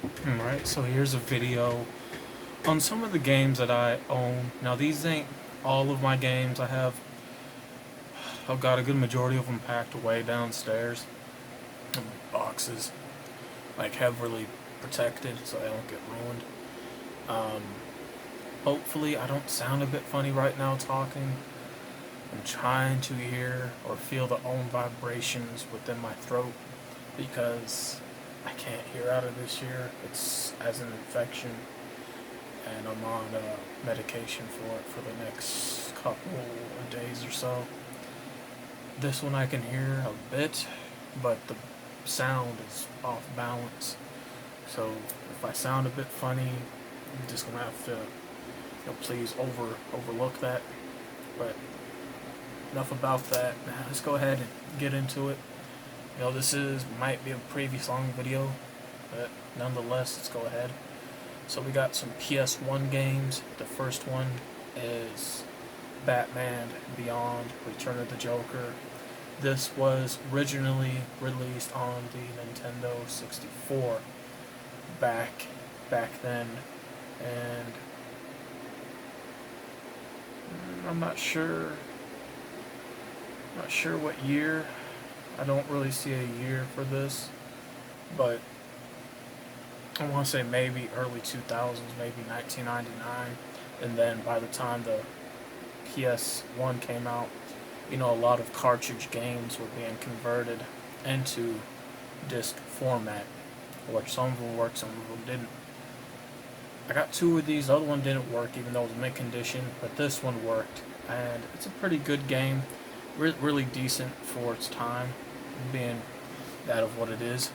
Alright, so here's a video on some of the games that I own. Now these ain't all of my games. I've got a good majority of them packed away downstairs in boxes, like heavily protected so they don't get ruined. Um, Hopefully I don't sound a bit funny right now talking. I'm trying to hear or feel the own vibrations within my throat because I can't hear out of this year. It's as an infection, and I'm on medication for it for the next couple of days or so. This one I can hear a bit, but the sound is off balance. So if I sound a bit funny, I'm just gonna have to, please overlook that. But enough about that. Now let's go ahead and get into it. This might be a previous long video, but nonetheless, let's go ahead. So we got some PS1 games. The first one is Batman Beyond: Return of the Joker. This was originally released on the Nintendo 64 back then, and I'm not sure what year. I don't really see a year for this, but I want to say maybe early 2000s, maybe 1999. And then by the time the PS1 came out, a lot of cartridge games were being converted into disc format, which some of them worked, some of them didn't. I got two of these. The other one didn't work, even though it was mint condition, but this one worked, and it's a pretty good game. Really decent for its time, being that of what it is.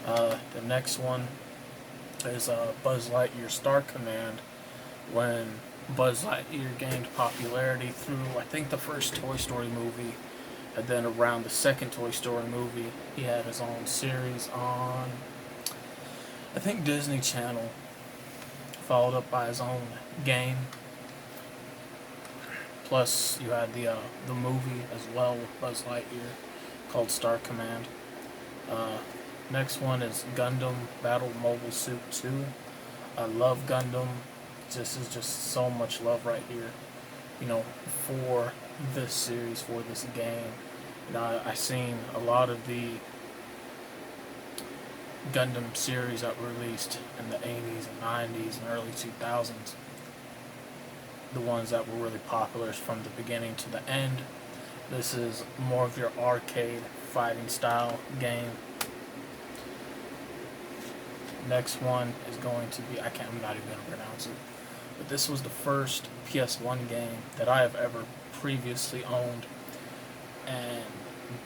The next one is Buzz Lightyear Star Command. When Buzz Lightyear gained popularity through, I think, the first Toy Story movie, and then around the second Toy Story movie, he had his own series on, I think, Disney Channel, followed up by his own game. Plus, you had the movie as well with Buzz Lightyear called Star Command. Next one is Gundam Battle Mobile Suit 2. I love Gundam. This is just so much love right here, for this series, for this game. I've seen a lot of the Gundam series that were released in the 80s and 90s and early 2000s. The ones that were really popular from the beginning to the end. This is more of your arcade fighting style game. Next one is going to be, I'm not even going to pronounce it, but this was the first PS1 game that I have ever previously owned, and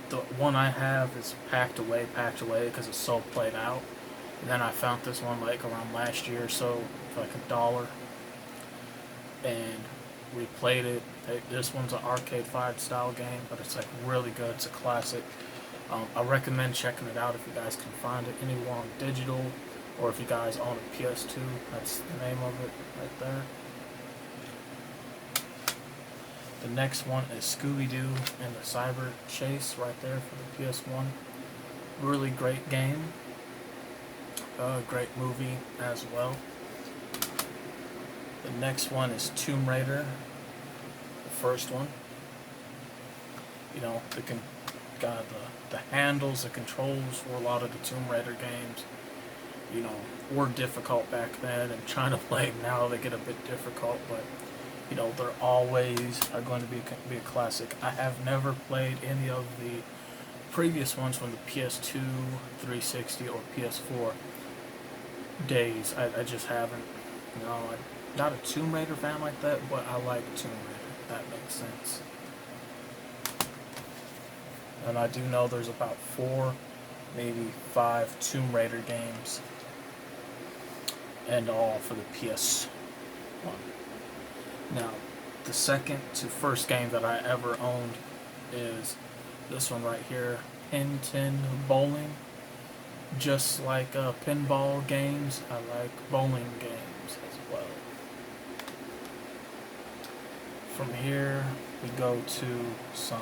the one I have is packed away because it's so played out. And then I found this one like around last year or so for like $1, and we played it. This one's an arcade fight style game, but it's like really good. It's a classic. I recommend checking it out if you guys can find it anywhere on digital, or if you guys own a PS2. That's the name of it right there. The next one is Scooby-Doo and the Cyber Chase right there for the PS1. Really great game. Great movie as well. The next one is Tomb Raider, the first one. The handles, the controls for a lot of the Tomb Raider games, were difficult back then, and trying to play them now, they get a bit difficult, but, they're always are going to be a classic. I have never played any of the previous ones from the PS2, 360, or PS4 days. I just haven't. I'm not a Tomb Raider fan like that, but I like Tomb Raider, if that makes sense. And I do know there's about 4, maybe 5 Tomb Raider games, and all for the PS1. Now, the second to first game that I ever owned is this one right here, Tin Bowling. Just like pinball games, I like bowling games as well. From here, we go to some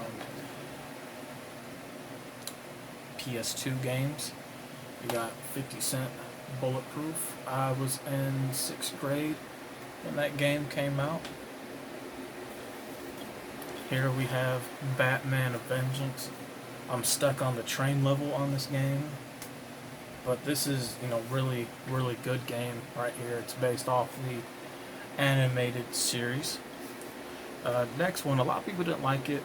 PS2 games. We got 50 Cent Bulletproof. I was in 6th grade when that game came out. Here we have Batman: A Vengeance. I'm stuck on the train level on this game, but this is, really, really good game right here. It's based off the animated series. Next one, a lot of people didn't like it.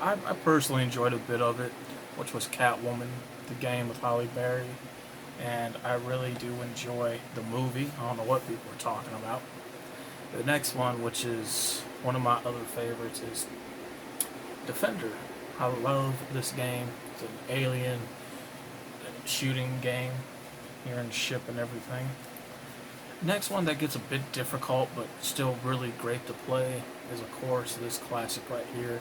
I personally enjoyed a bit of it, which was Catwoman, the game with Halle Berry, and I really do enjoy the movie. I don't know what people are talking about. The next one, which is one of my other favorites, is Defender. I love this game. It's an alien shooting game. You're in a ship and everything. Next one that gets a bit difficult but still really great to play is, of course, this classic right here,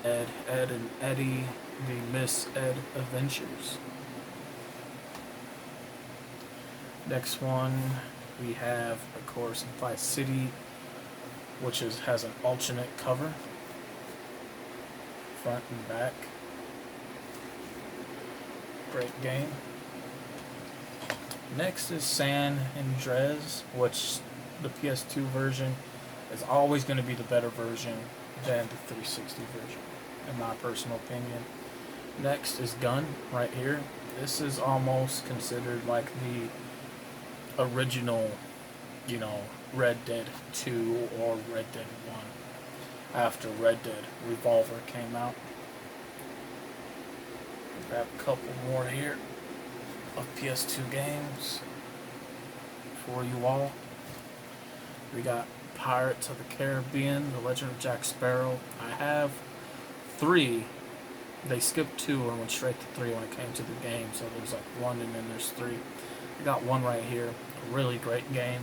Ed, and Eddie, the Miss Ed Adventures. Next one we have, of course, Vice City, which has an alternate cover, front and back. Great game. Next is San Andreas, which the PS2 version is always going to be the better version than the 360 version, in my personal opinion. Next is Gun, right here. This is almost considered like the original, Red Dead 2 or Red Dead 1 after Red Dead Revolver came out. Grab a couple more here of PS2 games for you all. We got Pirates of the Caribbean, The Legend of Jack Sparrow. I have 3. They skipped 2 and went straight to 3 when it came to the game, so there's like 1 and then there's 3. I got 1 right here. A really great game.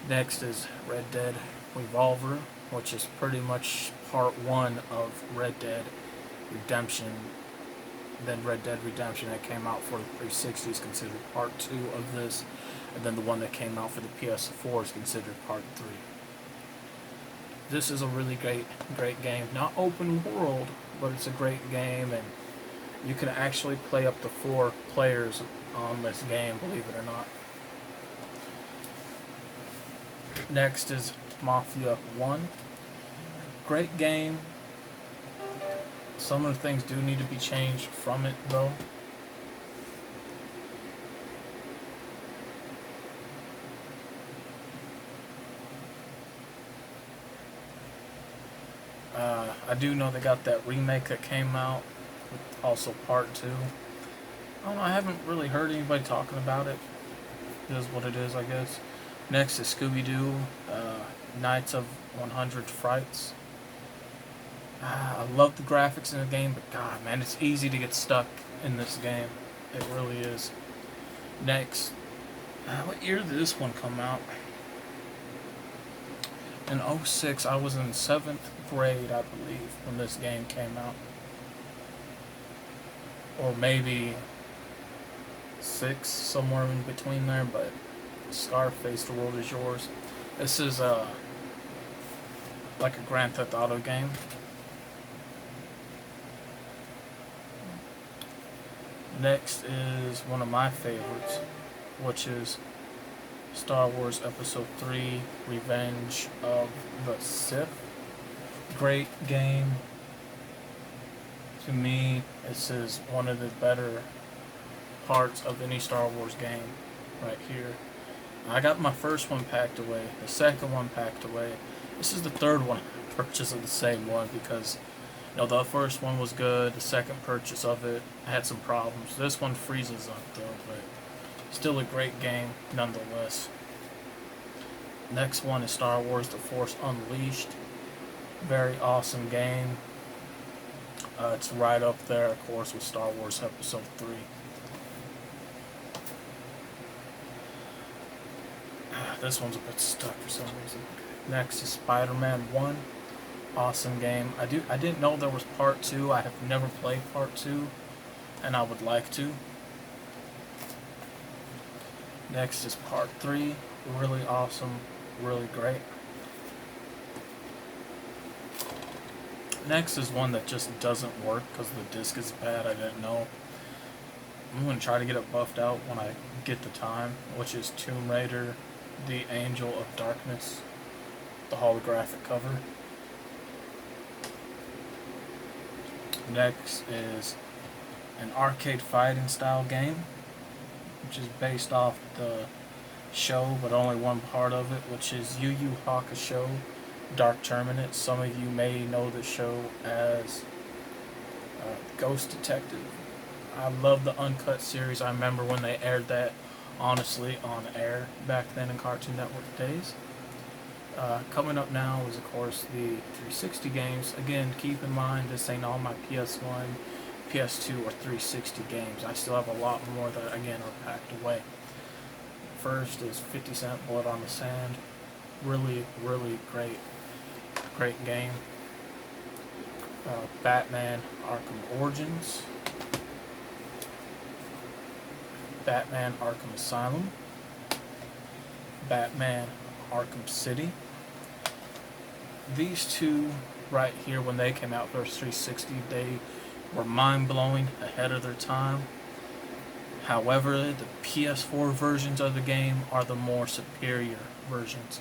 Next is Red Dead Revolver, which is pretty much part 1 of Red Dead Redemption. Then Red Dead Redemption that came out for the 360 is considered part 2 of this, and then the one that came out for the PS4 is considered part 3. This is a really great game. Not open world, but it's a great game, and you can actually play up to 4 players on this game, believe it or not. Next is Mafia 1. Great game. Some of the things do need to be changed from it, though. I do know they got that remake that came out, with also part 2. I don't know, I haven't really heard anybody talking about it. It is what it is, I guess. Next is Scooby-Doo, Nights of 100 Frights. I love the graphics in the game, but God, man, it's easy to get stuck in this game. It really is. Next, what year did this one come out? In 2006, I was in 7th grade, I believe, when this game came out. Or maybe 6, somewhere in between there, but Scarface, The World Is Yours. This is like a Grand Theft Auto game. Next is one of my favorites, which is Star Wars Episode 3, Revenge of the Sith. Great game. To me, this is one of the better parts of any Star Wars game right here. I got my first one packed away, the second one packed away. This is the third one I purchased of the same one because the first one was good, the second purchase of it had some problems. This one freezes up though, but still a great game nonetheless. Next one is Star Wars The Force Unleashed. Very awesome game. It's right up there, of course, with Star Wars Episode 3. This one's a bit stuck for some reason. Next is Spider-Man 1. Awesome game. I didn't know there was part 2. I have never played part 2, and I would like to. Next is part 3. Really awesome. Really great. Next is one that just doesn't work because the disc is bad. I didn't know. I'm going to try to get it buffed out when I get the time, which is Tomb Raider, the Angel of Darkness, the holographic cover. Next is an arcade fighting style game, which is based off the show, but only one part of it, which is Yu Yu Hakusho Dark Tournament. Some of you may know the show as Ghost Detective. I love the Uncut series. I remember when they aired that, honestly, on air back then in Cartoon Network days. Coming up now is, of course, the 360 games. Again, keep in mind, this ain't all my PS1, PS2, or 360 games. I still have a lot more that, again, are packed away. First is 50 Cent Blood on the Sand. Really, really great game. Batman Arkham Origins. Batman Arkham Asylum. Batman Arkham City. These two right here, when they came out for 360, they were mind-blowing, ahead of their time. However, the PS4 versions of the game are the more superior versions.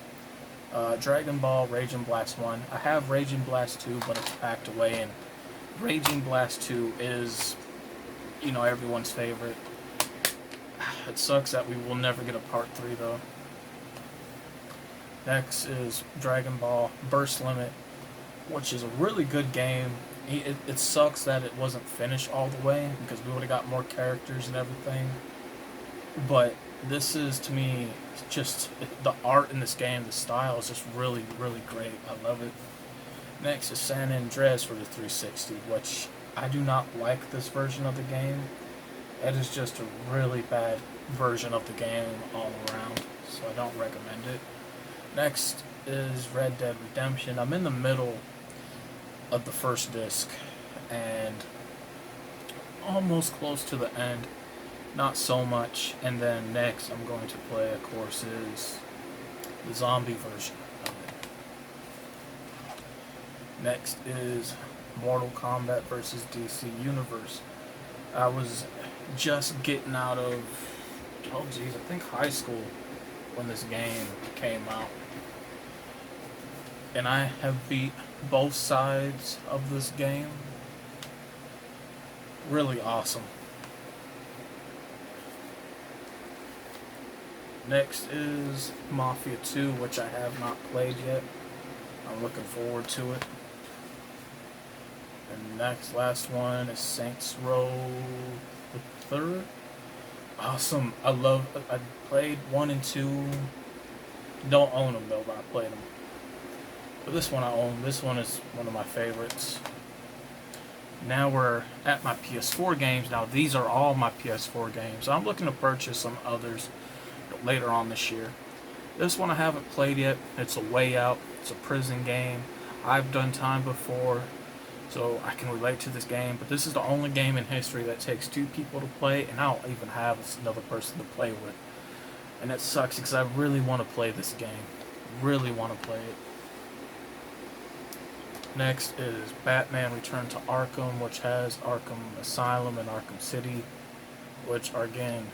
Dragon Ball Raging Blast 1. I have Raging Blast 2, but it's packed away, and Raging Blast 2 is, everyone's favorite. It sucks that we will never get a part 3, though. Next is Dragon Ball Burst Limit, which is a really good game. It sucks that it wasn't finished all the way, because we would have got more characters and everything. But this is, to me, just the art in this game, the style is just really, really great. I love it. Next is San Andreas for the 360, which I do not like this version of the game. It is just a really bad version of the game all around, so I don't recommend it. Next is Red Dead Redemption. I'm in the middle of the first disc and almost close to the end. Not so much. And then next I'm going to play, of course, is the zombie version of it. Next is Mortal Kombat vs. DC Universe. I was just getting out of, I think high school when this game came out. And I have beat both sides of this game. Really awesome. Next is Mafia 2, which I have not played yet. I'm looking forward to it. And last one is Saints Row the 3rd. Awesome. I played 1 and 2. Don't own them though, but I played them. But this one I own. This one is one of my favorites. Now we're at my PS4 games. Now these are all my PS4 games. I'm looking to purchase some others later on this year. This one I haven't played yet. It's A Way Out. It's a prison game. I've done time before, so I can relate to this game. But this is the only game in history that takes 2 people to play, and I don't even have another person to play with. And that sucks because I really want to play this game. Really want to play it. Next is Batman Return to Arkham, which has Arkham Asylum and Arkham City, which are, again,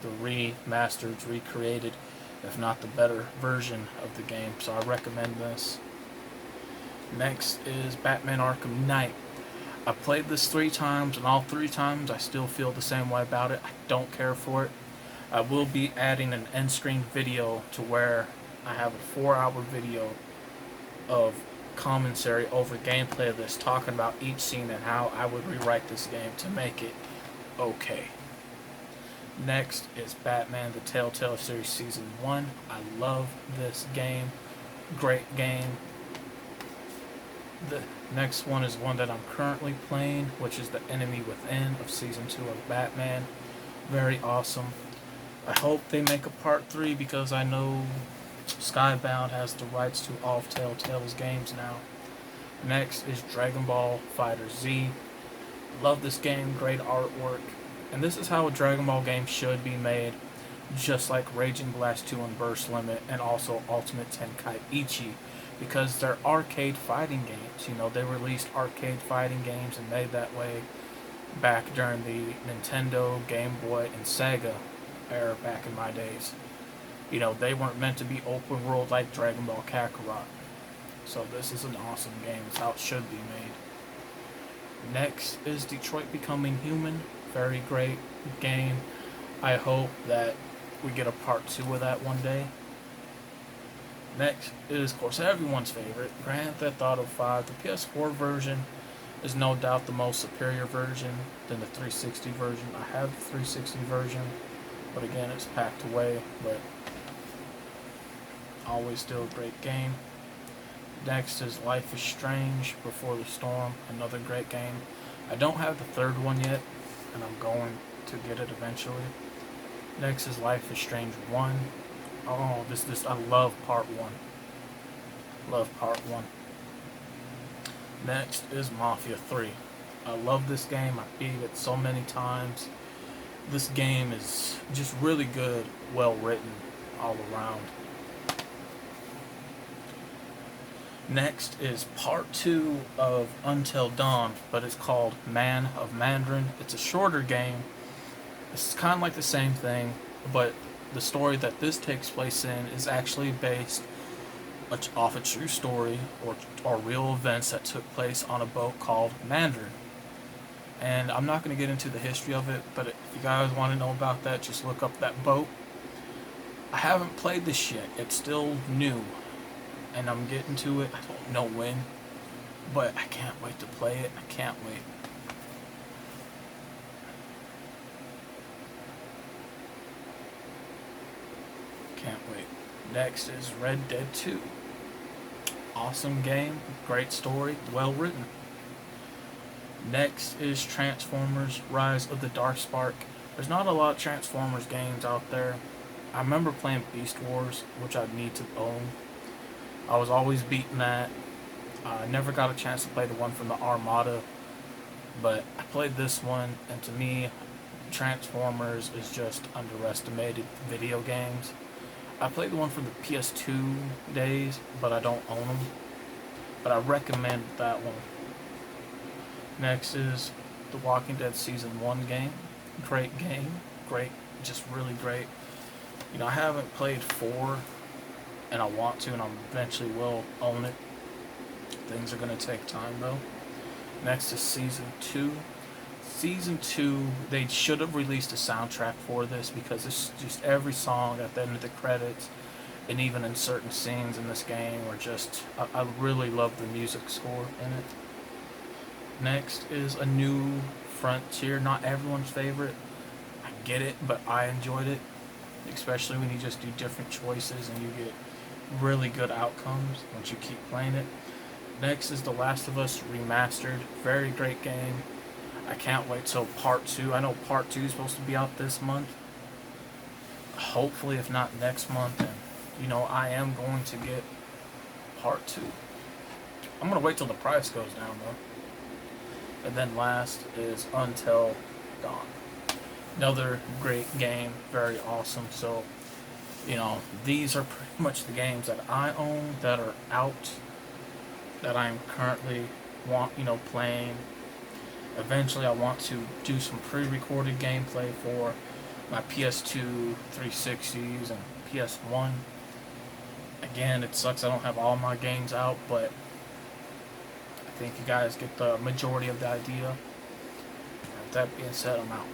the remastered, recreated, if not the better version of the game, so I recommend this. Next is Batman Arkham Knight. I played this 3 times, and all 3 times I still feel the same way about it. I don't care for it. I will be adding an end screen video to where I have a 4-hour video of commentary over gameplay of this, talking about each scene and how I would rewrite this game to make it okay. Next is Batman the Telltale Series Season 1. I love this game. Great game. The next one is one that I'm currently playing, which is The Enemy Within of Season 2 of Batman. Very awesome. I hope they make a part 3 because I know Skybound has the rights to all of Telltale's games now. Next is Dragon Ball FighterZ. Love this game, great artwork. And this is how a Dragon Ball game should be made, just like Raging Blast 2 and Burst Limit, and also Ultimate Tenkaichi, because they're arcade fighting games. They released arcade fighting games and made that way. back during the Nintendo, Game Boy, and Sega era back in my days. You know, they weren't meant to be open world like Dragon Ball Kakarot. So this is an awesome game. It's how it should be made. Next is Detroit Becoming Human. Very great game. I hope that we get a part 2 of that one day. Next is, of course, everyone's favorite, Grand Theft Auto 5. The PS4 version is no doubt the most superior version than the 360 version. I have the 360 version, but again, it's packed away, but always still a great game. Next is Life is Strange Before the Storm, another great game. I don't have the third one yet, and I'm going to get it eventually. Next is Life is Strange 1. Oh, I love part 1. Love part 1. Next is Mafia 3. I love this game. I beat it so many times. This game is just really good, well written all around. Next is part 2 of Until Dawn, but it's called Man of Mandarin. It's a shorter game. It's kind of like the same thing, but the story that this takes place in is actually based off a true story or real events that took place on a boat called Mandarin. And I'm not going to get into the history of it, but if you guys want to know about that, just look up that boat. I haven't played this yet. It's still new, and I'm getting to it. I don't know when, but I can't wait to play it. I can't wait. Can't wait. Next is Red Dead 2. Awesome game, great story, well written. Next is Transformers Rise of the Darkspark. There's not a lot of Transformers games out there. I remember playing Beast Wars, which I need to own. I was always beating that. I never got a chance to play the one from the Armada, but I played this one, and to me, Transformers is just underestimated video games. I played the one from the PS2 days, but I don't own them. But I recommend that one. Next is The Walking Dead Season 1 game. Great game. Great. Just really great. You know, I haven't played 4, and I want to, and I eventually will own it. Things are going to take time, though. Next is Season 2. Season 2, they should have released a soundtrack for this, because it's just every song at the end of the credits and even in certain scenes in this game are just, I really love the music score in it. Next is A New Frontier. Not everyone's favorite. I get it, but I enjoyed it, especially when you just do different choices and you get really good outcomes once you keep playing it. Next is The Last of Us Remastered. Very great game. I can't wait till part 2. I know part 2 is supposed to be out this month. Hopefully, if not next month. And, you know, I am going to get part 2. I'm going to wait till the price goes down, though. And then last is Until Dawn. Another great game. Very awesome. So, you know, these are pretty much the games that I own that are out, that I'm currently playing. Eventually, I want to do some pre-recorded gameplay for my PS2, 360s, and PS1. Again, it sucks I don't have all my games out, but I think you guys get the majority of the idea. With that being said, I'm out.